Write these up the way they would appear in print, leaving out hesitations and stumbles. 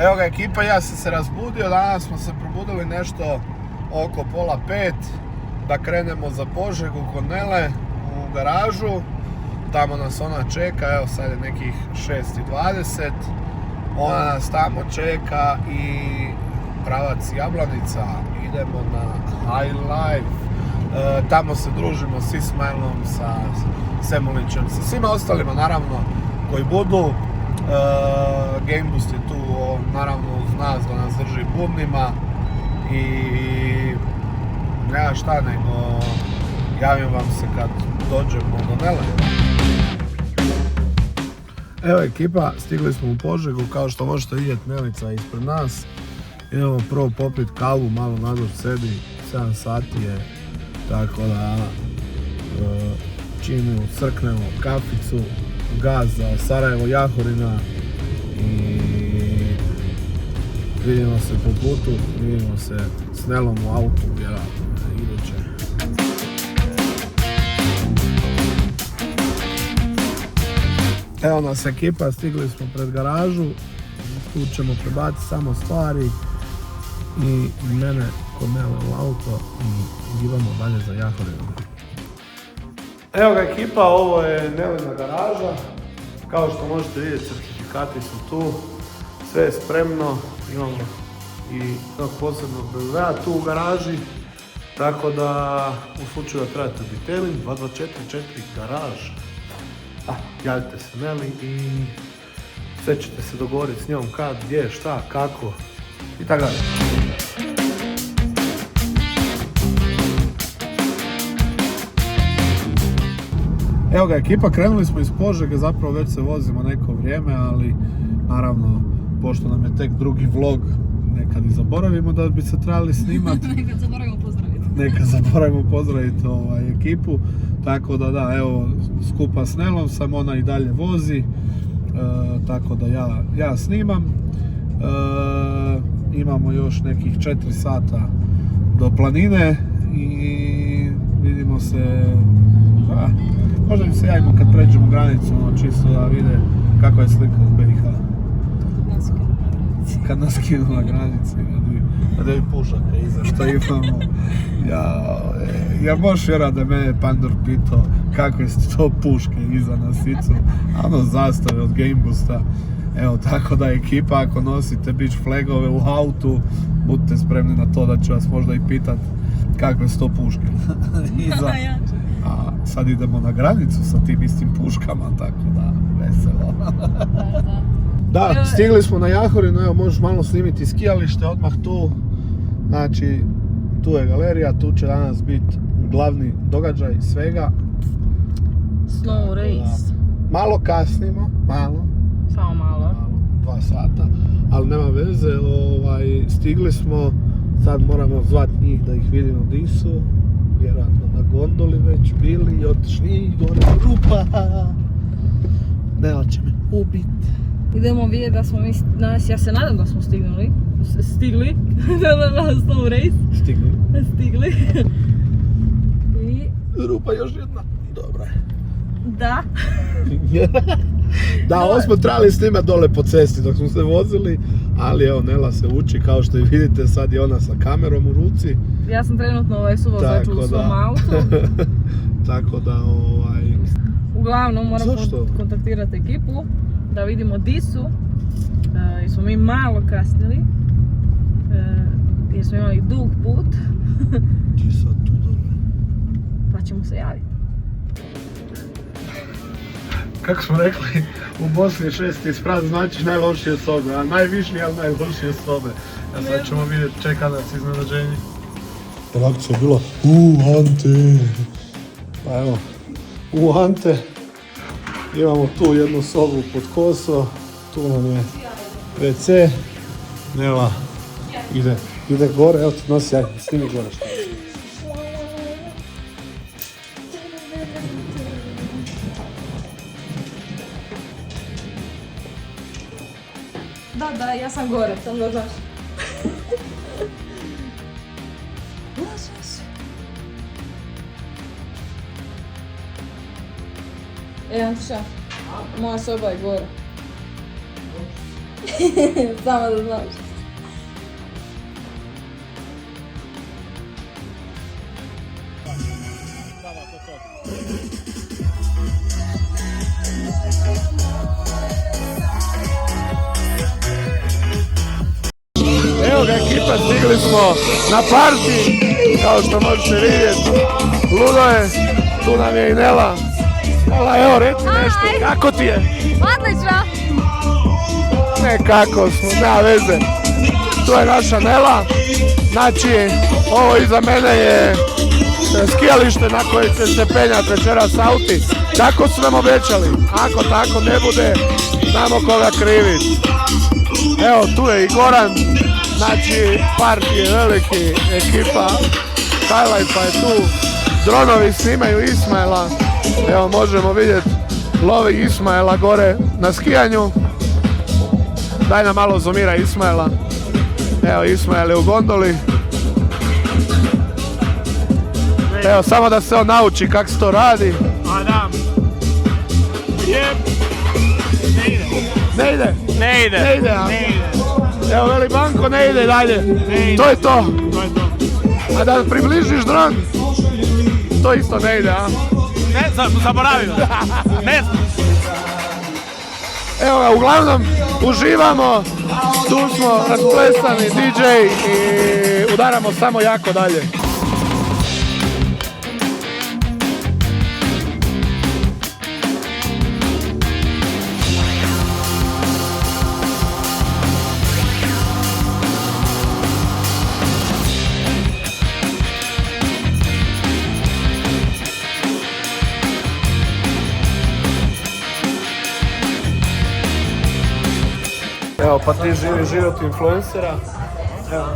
Evo ga ekipa, ja sam se razbudio, danas smo se probudili nešto oko 4:30 da krenemo za Požegu kod Nele u garažu. Tamo nas ona čeka, evo sad je nekih 6:20. Ona nas tamo čeka i pravac Jablanica, idemo na High Life. Tamo se družimo s Ismailom, sa Semulićem, sa svima ostalima naravno koji budu. Gameboost je tu naravno uz nas da nas drži budnima i nema šta nego javim vam se kad dođemo do Nele. Evo ekipa, stigli smo u Požegu, kao što možete vidjeti Nelica ispred nas. Idemo prvo popiti kavu, malo nadoć sebi, 7 sati je, tako da čim crknemo kaficu, gaz za Sarajevo Jahorina i vidimo se po putu, vidimo se s Nelom u autu, vjerojatno iduće. Evo nas ekipa, stigli smo pred garažu, tu ćemo prebaciti samo stvari i mene kod Nele u auto i idemo dalje za Jahorinu. Evo ga ekipa, ovo je Nelina garaža, kao što možete vidjeti certifikati su tu, sve je spremno, imamo i tog posebnog BMW-a tu u garaži, tako da u slučaju da trebate detailing 2244 garaž, javite se Neli i sve ćete se dogovoriti s njom kad, gdje, šta, kako i tako dalje. Evo ga ekipa, krenuli smo iz Požege, zapravo već se vozimo neko vrijeme, ali naravno, pošto nam je tek drugi vlog, nekad i zaboravimo da bi se trebali snimati. Nekad zaboravimo pozdraviti ekipu, tako da evo, skupa s Nelom sam, ona i dalje vozi, tako da ja snimam. Imamo još nekih 4 sata do planine i vidimo se, možda im se javimo kad pređemo granicu, čisto da vide kakva je slika u BiH. Kad nas skinu na granici, da je pušaka iza što imamo. Ja možeš vjerati da mene Pandor pitao kakve su to puške iza na sicu, ono zastave od Gameboosta. Evo, tako da ekipa, ako nosite beach flagove u autu, budite spremni na to da ću vas možda i pitat kakve su to puške iza. A sad idemo na granicu sa tim istim puškama, tako da veselo. Da, stigli smo na Jahorinu, evo možeš malo snimiti skijalište odmah tu. Znači, tu je galerija, tu će danas biti glavni događaj svega. Snow race. Malo kasnimo, Samo malo. 2 sata, ali nema veze, stigli smo, sad moramo zvati njih da ih vidimo di su. Vjerojatno na gondoli već bili i otišli gore rupa. Nela će me ubit. Idemo vidjeti da smo ja se nadam da smo stigli na Snow race. Stigli. I... Rupa još jedna. Dobra je. Da. Da, ovo smo trebali snimati dole po cesti dok smo se vozili, ali evo Nela se uči, kao što i vidite, sad je ona sa kamerom u ruci. Ja sam trenutno suvozač u svom autu. Tako da Uglavnom moram kontaktirati ekipu da vidimo di su, jer smo mi malo kasnili, jer smo imali dug put. Ti sad tu dole. Pa ćemo se javiti. Kako smo rekli, u Bosni 6. sprat znači najlošije sobe, a najvišnije, ali najlošije sobe. A sad ćemo vidjeti, čeka nas iznenađenje. Reakcija je bila, Ante! Pa evo, Ante, imamo tu jednu sobu pod koso, tu nam je WC, Nela ide gore, evo ti nosi, ajde, snimi gore što je. Da, ja sam gore, sam da znaš. Antiša, moja soba je gore. Samo da znaš. Evo ga ekipa, stigli smo na parti, kao što možete vidjeti. Ludo je, tu nam je i Nela. Nela, evo reci nešto, kako ti je? Odlično! Ne kako smo, nema veze. Tu je naša Nela. Znači, ovo iza mene je skijalište na koje će se penjati večeras auti. Tako su nam obećali. Ako tako ne bude, znamo koga kriviti. Evo, tu je i Goran. Znači, parti je veliki, ekipa Highlighta je tu. Dronovi snimaju Ismaila. Evo, možemo vidjeti, lovi Ismaila gore na skijanju. Daj nam malo zoomira Ismaila. Evo, Ismail je u gondoli. Evo, samo da se on nauči kako se to radi. A da. Ne ide? Ne ide. Ne ide, a? Ne ide. Evo, veli Banko, ne ide dalje. Ne ide. To je to. To je to. A da približiš dron, to isto ne ide, a? Ne, zaboravio. Ne znam. Evo ga, uglavnom, uživamo. Tu smo rasplesani, DJ i udaramo samo jako dalje. Evo, pa ti živi život influencera. Evo,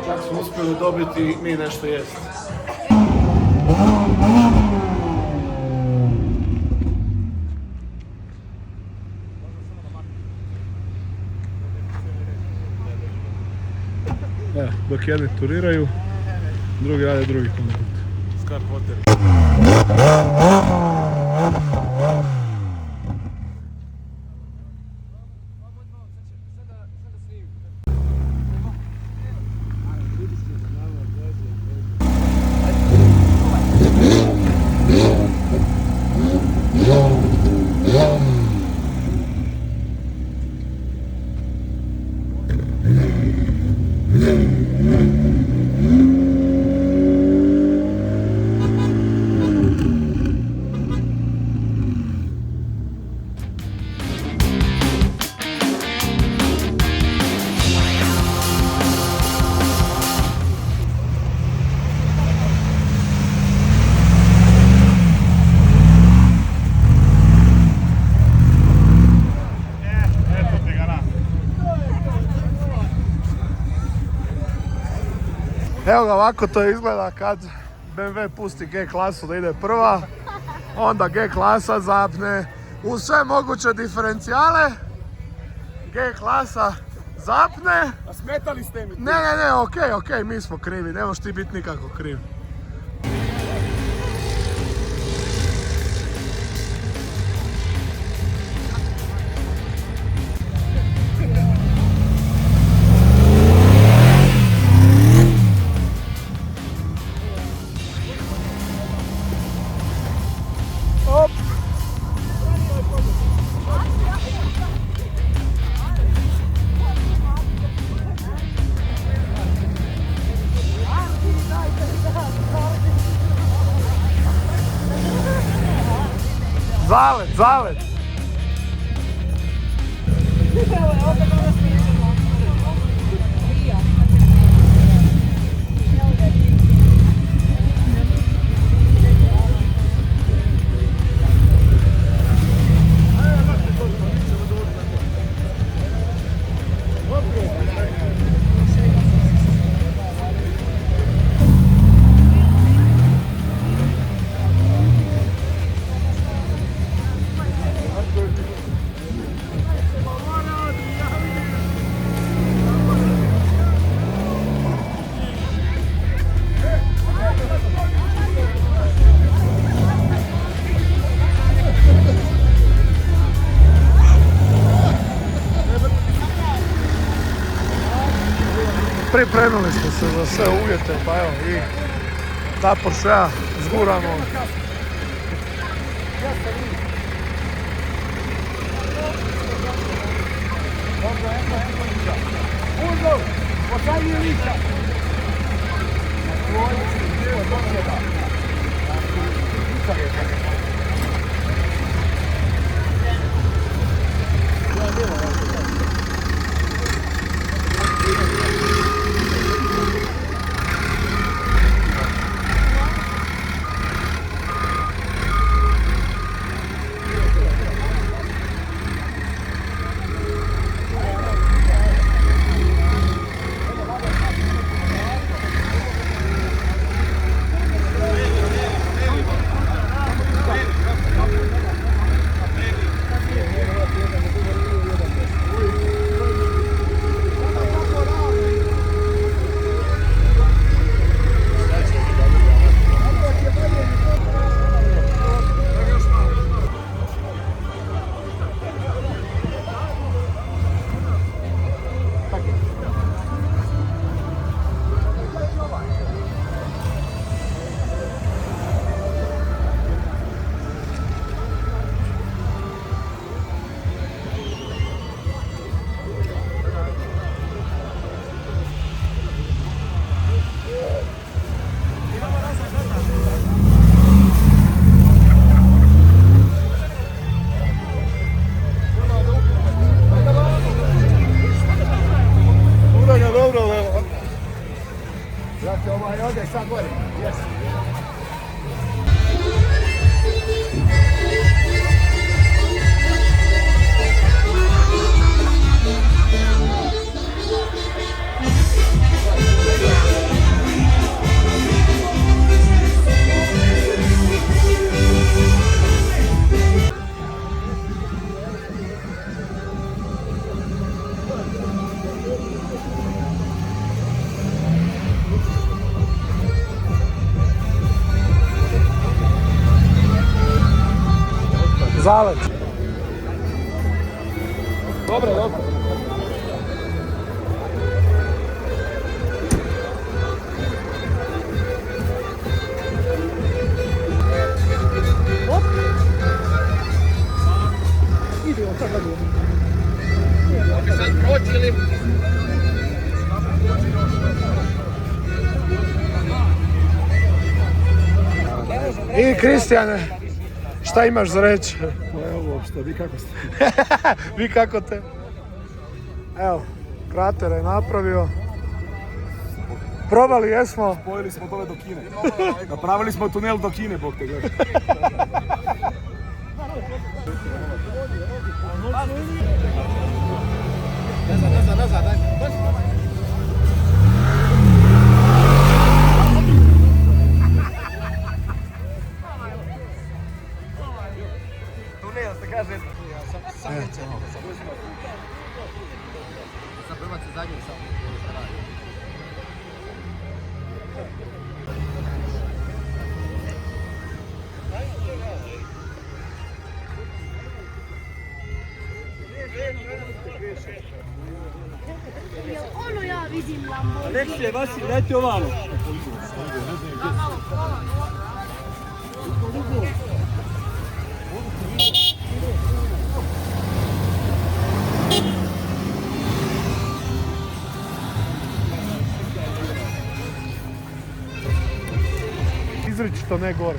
kako smo uspjeli dobiti mi nešto jesti. Evo, dok jedni turiraju, drugi rade drugi kontent. Scar Potter. Evo ga, ovako to izgleda kad BMW pusti G klasu da ide prva, onda G klasa zapne uz sve moguće diferencijale, G klasa zapne. A smetali ste mi. Ne, okej, mi smo krivi, ne možeš ti biti nikako kriv. Zalet! Pripremili smo se za sve uvjete, pa evo i ta Porschea zguramo. Zalet. Dobro, dobro. Idemo sad da gledamo. Možete sad proći ili... I Kristijane, šta imaš za reći? Evo, što, vi kako ste? Vi kako te? Evo, krater je napravio. Probali jesmo. Spojili smo dole do Kine. Napravili smo tunel do Kine, bog te gleda. Nazad, daj. Tunel se kaže. Sam prvac se zadnji sam. Ono ja vidim Lamborghini. Alekcije, Vasil, dajte ovamo. Izričito ne gore.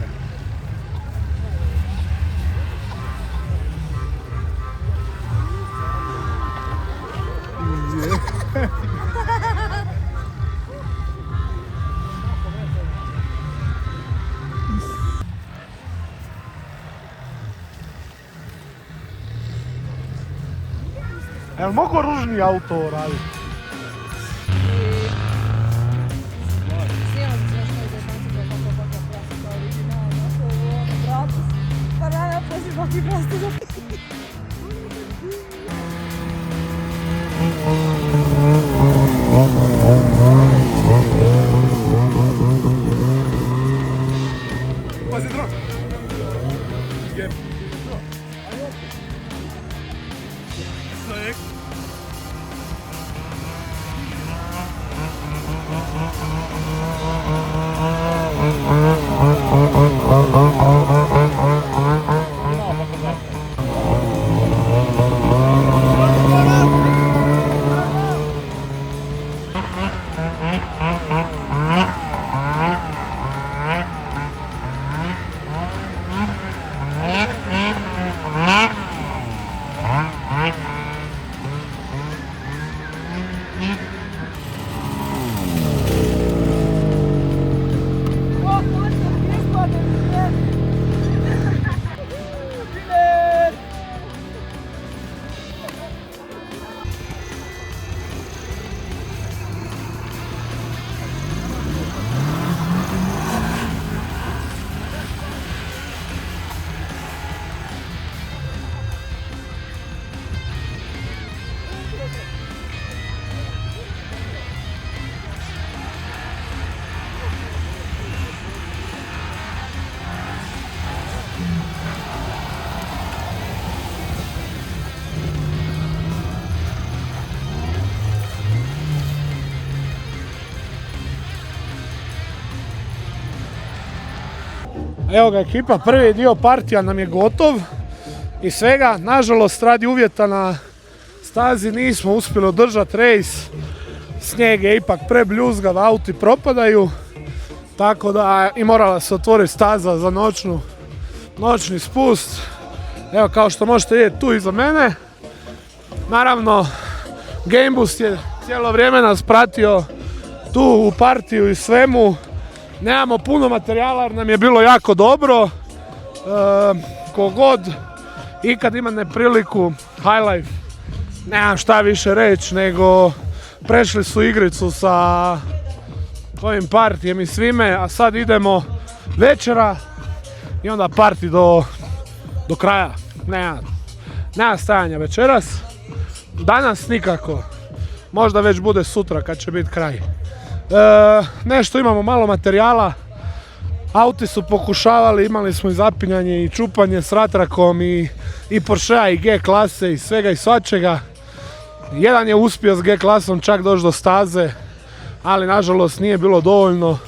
Jel mogu ružni auto raditi? Pazi dron. Slik. Evo ga ekipa, prvi dio partija nam je gotov i svega. Nažalost, radi uvjeta na stazi nismo uspjeli održati rejs. Snijeg je ipak prebljuzgav, auti propadaju. Tako da i morala se otvoriti staza za noćni spust. Evo kao što možete vidjeti tu iza mene. Naravno, Gameboost je cijelo vrijeme nas pratio tu u partiju i svemu. Nemamo puno materijala jer nam je bilo jako dobro. Kogod ikad ima nepriliku, High Life, nemam šta više reći nego prešli su igricu sa ovim partijem i svime, a sad idemo večera i onda parti do kraja. Nema stajanja večeras. Danas nikako. Možda već bude sutra kad će biti kraj. Nešto imamo malo materijala. Auti su pokušavali, imali smo i zapinjanje i čupanje s ratrakom i Porschea i G klase i svega i svačega. Jedan je uspio s G klasom čak doći do staze, ali nažalost nije bilo dovoljno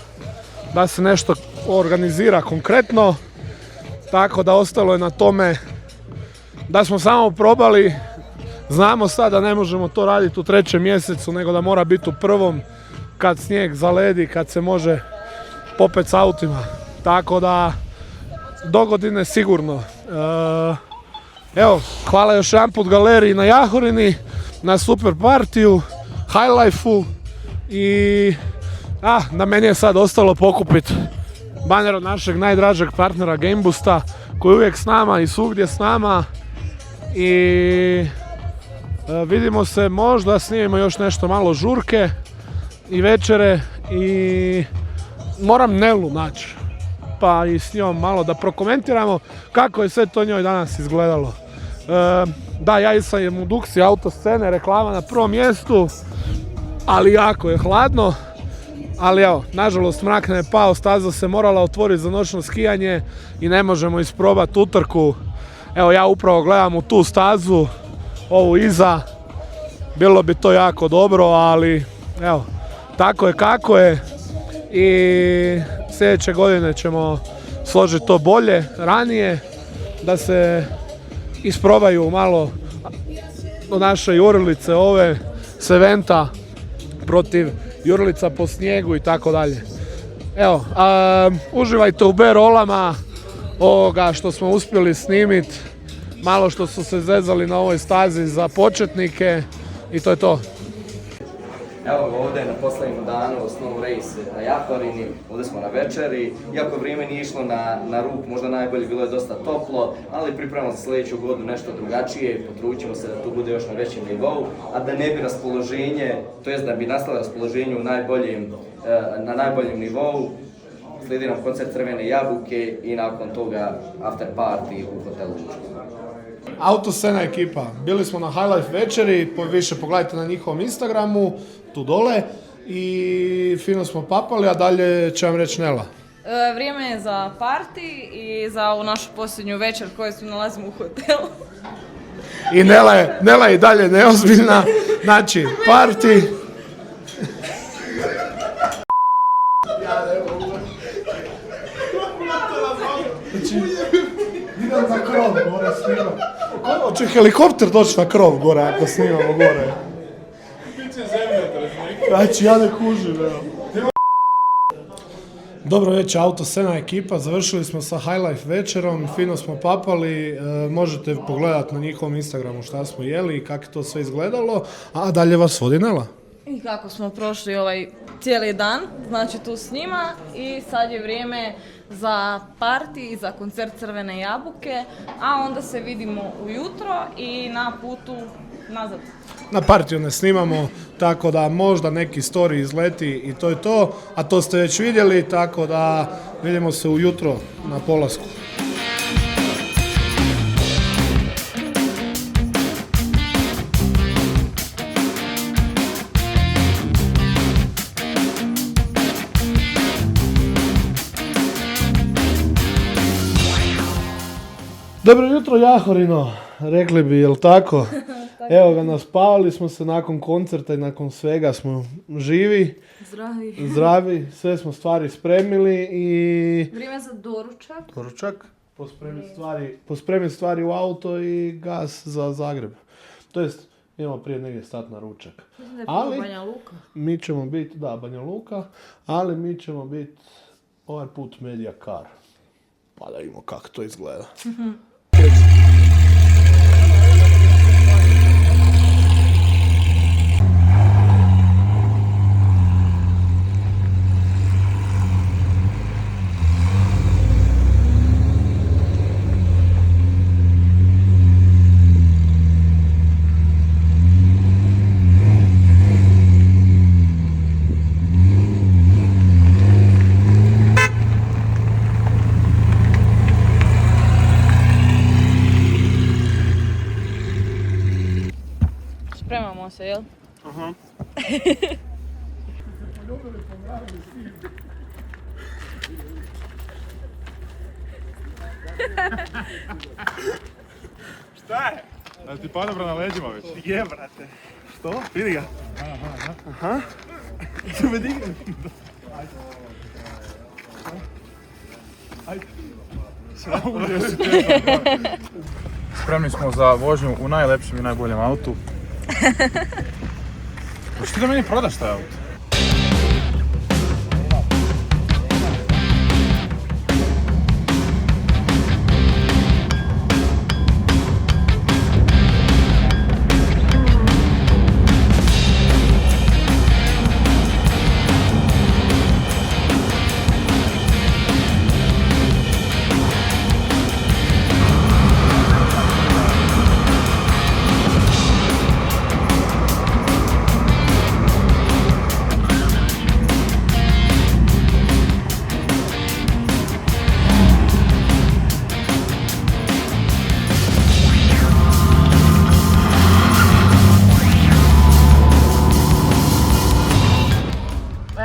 da se nešto organizira konkretno. Tako da ostalo je na tome da smo samo probali. Znamo sad da ne možemo to raditi u 3. mjesecu, nego da mora biti u 1. kad snijeg zaledi, kad se može popet s autima. Tako da do godine sigurno. Evo, hvala još jedan put galeriji na Jahorini, na super partiju, High Life-u i na meni je sad ostalo pokupiti baner od našeg najdražeg partnera Gameboosta koji je uvijek s nama i svugdje s nama i vidimo se, možda snimimo još nešto malo žurke i večere i moram Nelu naći pa i s njom malo da prokomentiramo kako je sve to njoj danas izgledalo. Da, ja sam u Duxi autoscene, reklama na prvom mjestu, ali jako je hladno. Ali evo, nažalost mrak ne je pao, staza se morala otvoriti za noćno skijanje i ne možemo isprobati utrku. Evo ja upravo gledam u tu stazu, ovu iza, bilo bi to jako dobro, ali evo, tako je kako je i sljedeće godine ćemo složiti to bolje, ranije, da se isprobaju malo do naše jurilice ove s eventa protiv jurilica po snijegu i tako dalje. Evo, uživajte u B-rolama ovoga što smo uspjeli snimiti, malo što su se zezali na ovoj stazi za početnike i to je to. Evo ovdje na posljednjem danu Snow Race na Jahorini, ovdje smo na večeri. Iako vrijeme nije išlo na ruk, možda najbolje, bilo je dosta toplo, ali pripremamo za sljedeću godinu nešto drugačije, potrudit ćemo se da tu bude još na većem nivou, a da ne bi raspoloženje, to jest da bi nastalo raspoloženje na najboljem nivou. Slijedi nam koncert Crvene jabuke i nakon toga after party u hotelu Učko. Autoscena ekipa, bili smo na High Life večeri, više pogledajte na njihovom Instagramu, tu dole, i fino smo papali, a dalje će vam reći Nela. Vrijeme je za party i za ovu našu posljednju večer koju se nalazimo u hotelu. I Nela je i dalje neozbiljna, znači party. Idem na krov gore snimam. Hoće helikopter doći na krov gore ako snimamo gore. Znači ja ne kužim, evo. Dobro večer, Autoscena ekipa, završili smo sa High Life večerom, fino smo papali, možete pogledati na njihovom Instagramu šta smo jeli i kako je to sve izgledalo, a dalje vas vodi Nela. I kako smo prošli ovaj cijeli dan, znači tu s njima, i sad je vrijeme za party i za koncert Crvene jabuke, a onda se vidimo ujutro i na putu nazad. Na partiju ne snimamo, tako da možda neki story izleti i to je to, a to ste već vidjeli, tako da vidimo se ujutro na polasku. Dobro jutro Jahorino, rekli bi, jel tako? Evo ga, naspavali smo se nakon koncerta i nakon svega smo živi, zdravi, sve smo stvari spremili i... Vrijeme za doručak. Doručak, pospremiti stvari u auto i gas za Zagreb. To jest, imamo prije negdje stat na ručak. Ali, Banja Luka. mi ćemo biti, da, Banja Luka, ali mi ćemo biti ovaj put Media Car. Pa da vidimo kako to izgleda. Spremamo se, jel? Aha. Šta je? Da ti pa dobro na leđima već. Je, brate. Što? Vidi ga. Aha. Što me digne? Ajde. Spremni smo za vožnju u najlepšem i najboljem autu. Hoćeš ti da meni prodaš taj auto?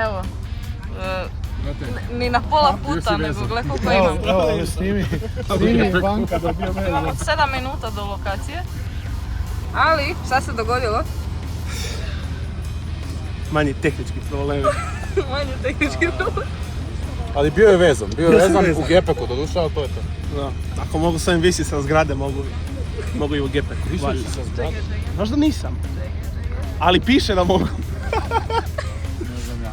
Evo, ni na pola puta, nego gled koliko imam. Evo, snimi banka da bio mene. Imamo 7 minuta do lokacije. Ali, šta se dogodilo? Manji tehnički problemi. Manje tehnički problem. Ali bio je vezan u gepeku do duša, ali to je to. Da. Ako mogu s ovim visiti sa zgrade, mogu i u gepeku. Visiš sa zgrade? Možda nisam. Ali piše da mogu. Ne znam ja.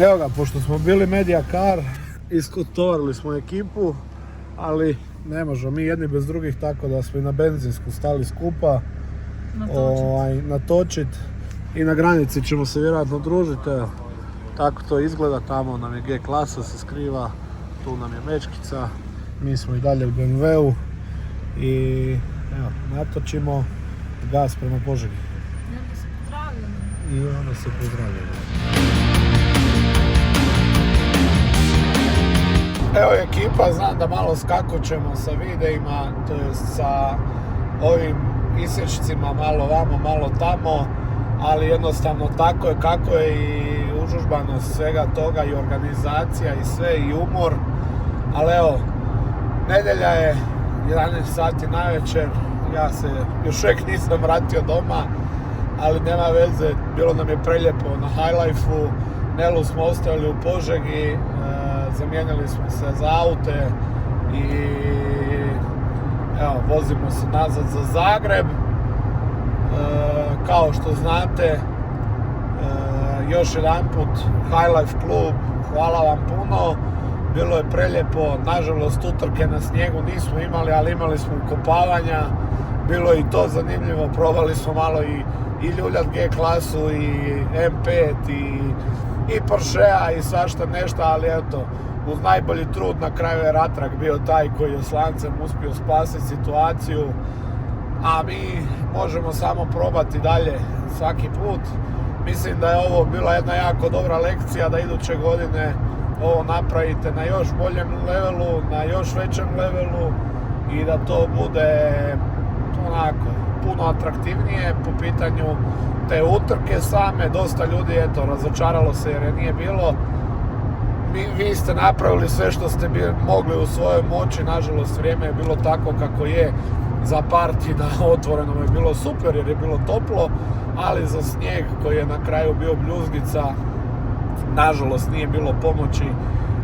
Evo ga, pošto smo bili Media Car, iskotovarili smo ekipu, ali ne možemo mi jedni bez drugih, tako da smo i na benzinsku stali skupa, natočit i na granici ćemo se vjerojatno družiti. Evo, tako to izgleda, tamo nam je G klasa se skriva, tu nam je Mečkica, mi smo i dalje u BMW-u i evo, natočimo gas prema Požegi. I onda se pozdravljamo. Evo ekipa, znam da malo skakućemo sa videima, to je sa ovim isječcima, malo vamo, malo tamo, ali jednostavno tako je kako je i užužbanost svega toga i organizacija i sve i umor, ali evo, nedjelja je 11 sati navečer, ja se još uvijek nisam vratio doma, ali nema veze, bilo nam je prelijepo na High Life-u, Nelu smo ostavili u Požegi, zamijenili smo se za aute i evo, vozimo se nazad za Zagreb. Kao što znate, još jedanput High Life klub, hvala vam puno, bilo je prelijepo, nažalost utrke na snijegu nismo imali, ali imali smo ukopavanja, bilo je i to zanimljivo, probali smo malo i ljuljat G klasu i M5 i Porschea i svašta nešto, ali eto, uz najbolji trud na kraju je Ratrag bio taj koji je s lancem uspio spasiti situaciju, a mi možemo samo probati dalje svaki put. Mislim da je ovo bila jedna jako dobra lekcija, da iduće godine ovo napravite na još boljem levelu, na još većem levelu i da to bude onako puno atraktivnije po pitanju te utrke same. Dosta ljudi razočaralo se jer je nije bilo. Vi ste napravili sve što ste mogli u svojoj moći, nažalost vrijeme je bilo tako kako je. Za parti na otvorenom je bilo super jer je bilo toplo, ali za snijeg koji je na kraju bio bljuzgica, nažalost nije bilo pomoći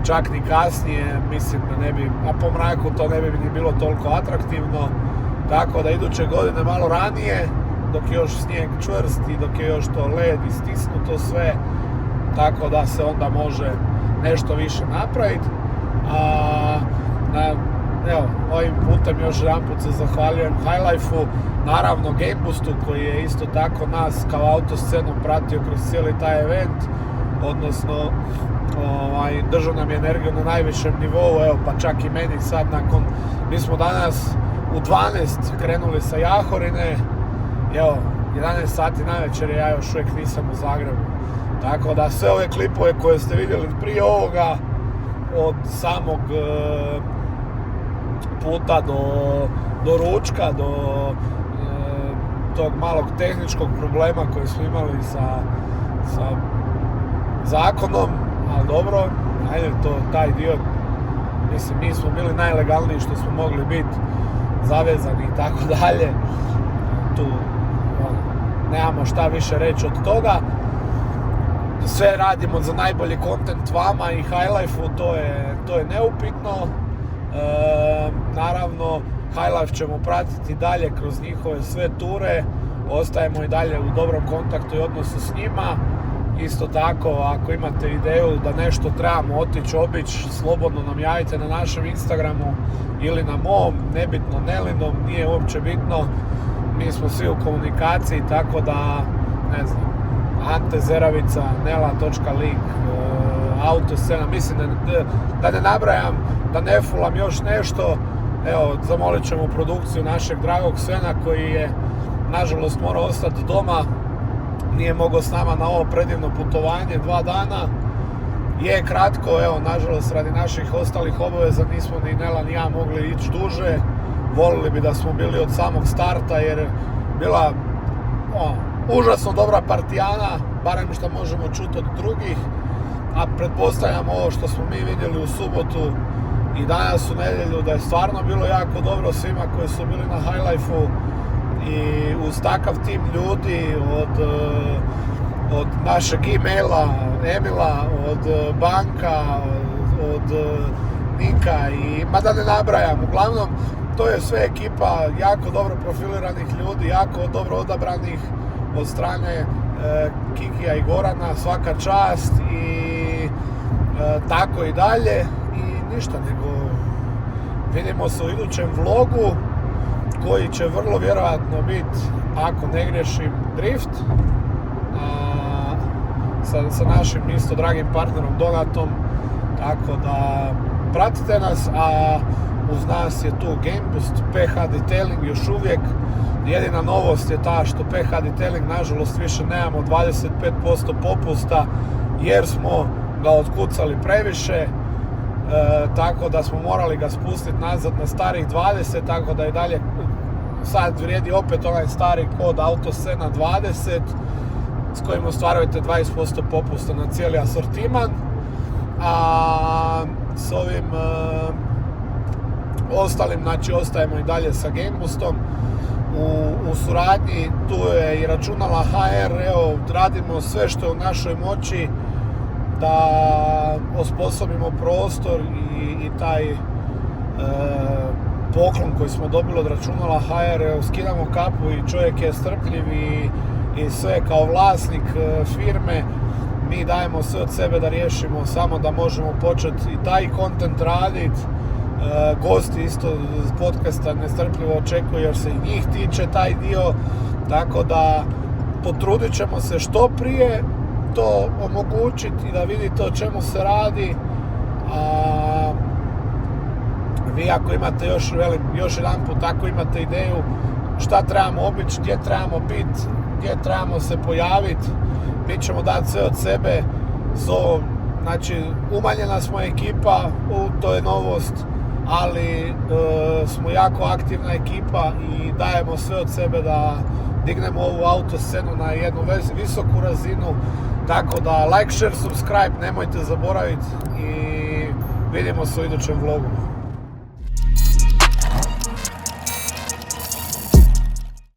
čak ni kasnije. Mislim da ne bi, a po mraku to ne bi ni bilo toliko atraktivno, tako da iduće godine malo ranije, dok je još snijeg čvrst i dok je još to led i stisnuto sve, tako da se onda može nešto više napraviti. Evo, ovim putem još jedanput se zahvaljujem Highlifeu, naravno Game Boostu koji je isto tako nas kao autoscenu pratio kroz cijeli taj event, odnosno držao nam je energiju na najvišem nivou, evo pa čak i meni sad nakon, mi smo danas u 12 krenuli sa Jahorine, evo 11 sati navečer ja još uvijek nisam u Zagrebu, tako da sve ove klipove koje ste vidjeli prije ovoga, od samog puta do ručka, do tog malog tehničkog problema koji smo imali sa zakonom, ali dobro, ajde taj dio, mislim mi smo bili najlegalniji što smo mogli biti, zavezani i tako dalje, tu nemamo šta više reći od toga. Sve radimo za najbolji content vama i Highlifeu, to je neupitno. Naravno, Highlife ćemo pratiti dalje kroz njihove sve ture, ostajemo i dalje u dobrom kontaktu i odnosu s njima. Isto tako, ako imate ideju da nešto trebamo obići, slobodno nam javite na našem Instagramu ili na mom, nebitno Nelinom, nije uopće bitno. Mi smo svi u komunikaciji, tako da, ne znam, Ante Zeravica, nela.link, autoscena, mislim da ne nabrajam, da ne fulam još nešto. Evo, zamolit ćemo produkciju našeg dragog Svena koji je nažalost morao ostati doma, nije mogao s nama na ovo predivno putovanje 2 dana. Je kratko, evo, nažalost radi naših ostalih obaveza nismo ni Nela ni ja mogli ići duže. Volili bi da smo bili od samog starta jer je bila užasno dobra partijana, barem što možemo čuti od drugih, a pretpostavljamo ovo što smo mi vidjeli u subotu i danas u nedjelju da je stvarno bilo jako dobro svima koji su bili na Highlifeu i uz takav tim ljudi od našeg e-maila, Emila, od Banka, od Nika i ma da ne nabrajam, uglavnom to je sve ekipa jako dobro profiliranih ljudi, jako dobro odabranih od strane Kikija i Gorana, svaka čast i tako i dalje i ništa nego vidimo se u idućem vlogu koji će vrlo vjerojatno biti, ako ne griješim, drift sa našim isto dragim partnerom Donatom, tako da pratite nas, a uz nas je tu Game Boost, PH Detailing još uvijek. Jedina novost je ta što PH Detailing nažalost više nemamo 25% popusta jer smo ga otkucali previše, tako da smo morali ga spustiti nazad na starih 20, tako da i dalje sad vrijedi opet onaj stari kod Autoscena 20 s kojim ostvarujete 20% popusta na cijeli asortiman, a s ovim ostalim, znači ostajemo i dalje sa Game Boostom u suradnji, tu je i računala HR, evo radimo sve što je u našoj moći da osposobimo prostor i taj poklon koji smo dobili od računala HR, evo skidamo kapu i čovjek je strpljiv i sve kao vlasnik firme, mi dajemo sve od sebe da riješimo, samo da možemo početi i taj content raditi. Gosti isto iz podcasta nestrpljivo očekuju jer se i njih tiče taj dio, tako da potrudit ćemo se što prije to omogućiti i da vidite o čemu se radi. Vi ako imate još jedan put, ako imate ideju šta trebamo obići, gdje trebamo biti, gdje trebamo se pojaviti, mi ćemo dati sve od sebe s ovom Znači, umanjena smo ekipa, to je novost, ali smo jako aktivna ekipa i dajemo sve od sebe da dignemo ovu autoscenu na jednu visoku razinu. Tako da like, share, subscribe, nemojte zaboraviti i vidimo se u idućem vlogu.